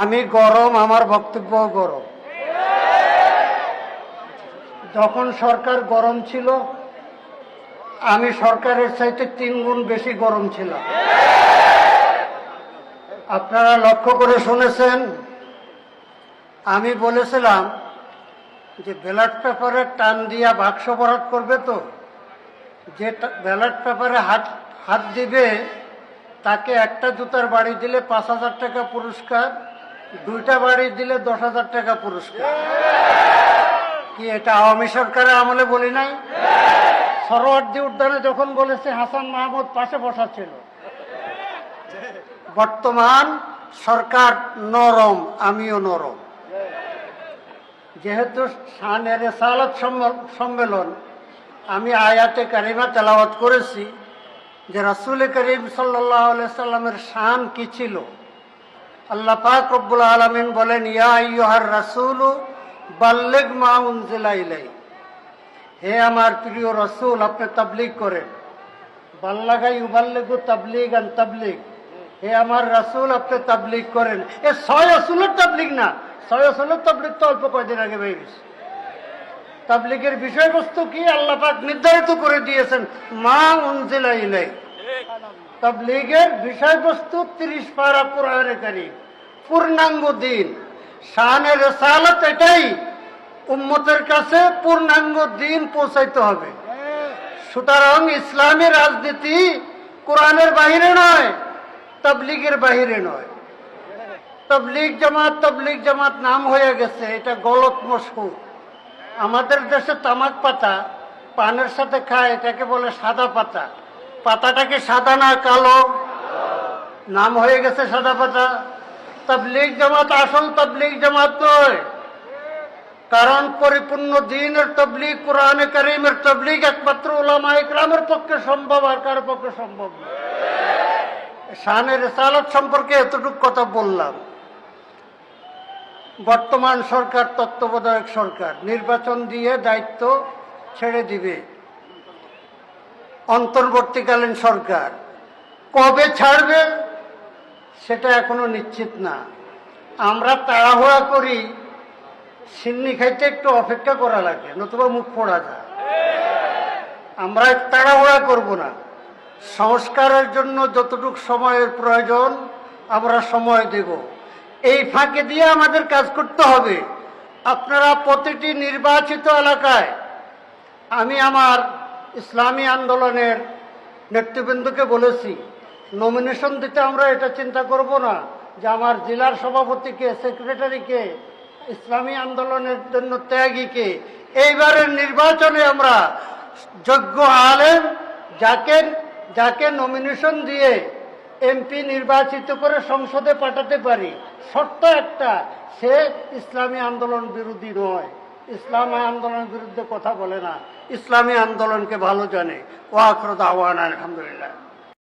আমি গরম, আমার বক্তব্য গরম। যখন সরকার গরম ছিল, আমি সরকারের চাইতে 3 গুণ বেশি গরম ছিলাম। আপনারা লক্ষ্য করে শুনেছেন, আমি বলেছিলাম যে ব্যালট পেপারে টান দিয়া বাক্স ভরাট করবে, তো যে ব্যালট পেপারে হাত দিবে তাকে একটা জুতার বাড়ি দিলে 5,000 টাকা পুরস্কার, 2টা বাড়ি দিলে 10,000 টাকা পুরস্কার। কি এটা আওয়ামী সরকারের আমলে বলি নাই? সরোয়ার্দী উদ্যানে যখন বলেছে, হাসান মাহমুদ পাশে বসা ছিল। বর্তমান সরকার নরম, আমিও নরম। যেহেতু শানে রিসালাত সম্মেলন, আমি আয়াতে কারিমা তেলাওয়াত করেছি যে রাসূল করিম সাল্লাল্লাহু আলাইহি সাল্লামের শান কি ছিল। আল্লাহ পাক রব্বুল আলামিন বলেন, ইয়া আইয়ুহার রাসূলু বাল্লিগ মা উনজিলা ইলাইক। হে আমার প্রিয় রাসূল, আপনি তাবলীগ করেন। বাল্লাগা ইউবাল্লিগু তাবলীগান তাবলীগ। হে আমার রাসূল, আপনি তাবলীগ করেন। এ 6 রাসূলের তাবলীগ না, 6 রাসূলের তাবলীগ তো অল্প কয়েকদিন আগে হয়ে গেছে। তাবলীগের বিষয়বস্তু কি আল্লাহ পাক নির্ধারিত করে দিয়েছেন, মা উনজিলা ইলাইক। তাবলীগের বিষয়বস্তু 30 পারা কোরআনে কারীম, পূর্ণাঙ্গ দিন। শানে রিসালাত এটাই, উম্মতের কাছে পূর্ণাঙ্গ দিন পৌঁছাইতে হবে। সুতরাং ইসলামী রাজনীতি কোরআনের বাহিরে নয়, তাবলীগের বাহিরে নয়। তাবলীগ জামাত নাম হয়ে গেছে, এটা গলত মশহুর। আমাদের দেশে তামাক পাতা পানের সাথে খায়, এটাকে বলে সাদা পাতা। পাতাটাকে সাদা না কালো, নাম হয়ে গেছে সাদা পাতা। তাবলীগ জামাত আসল তাবলীগ জামাত নয়, কারণ পরিপূর্ণ দ্বীনের তাবলীগ, কোরআনে কারীমের তাবলীগ একমাত্র উলামায়ে কেরামের পক্ষে সম্ভব, আর কারো পক্ষে সম্ভব না। শানে রিসালাত সম্পর্কে এতটুকু কথা বললাম। বর্তমান সরকার তত্ত্বাবধায়ক সরকার, নির্বাচন দিয়ে দায়িত্ব ছেড়ে দিবে। অন্তর্বর্তীকালীন সরকার কবে ছাড়বে সেটা এখনো নিশ্চিত না। আমরা তাড়াহুড়া করি, সিন্নি খাইতে একটু অপেক্ষা করা লাগে, নতুবা মুখ পোড়া যায়। আমরা তাড়াহুড়া করব না। সংস্কারের জন্য যতটুকু সময়ের প্রয়োজন আমরা সময় দেব। এই ফাঁকে দিয়ে আমাদের কাজ করতে হবে। আপনারা প্রতিটি নির্বাচিত এলাকায়, আমি আমার ইসলামী আন্দোলনের নেতৃবৃন্দকে বলেছি, নমিনেশন দিতে আমরা এটা চিন্তা করব না যে আমার জেলার সভাপতিকে, সেক্রেটারিকে, ইসলামী আন্দোলনের জন্য ত্যাগীকে। এইবারের নির্বাচনে আমরা যোগ্য আলেম যাকে নমিনেশন দিয়ে এমপি নির্বাচিত করে সংসদে পাঠাতে পারি। শর্ত একটা, সে ইসলামী আন্দোলন বিরোধী নয়, ইসলামী আন্দোলনের বিরুদ্ধে কথা বলে না, ইসলামী আন্দোলনকে ভালো জানে। ওয়া আখিরু দাওয়ানা আলহামদুলিল্লাহ।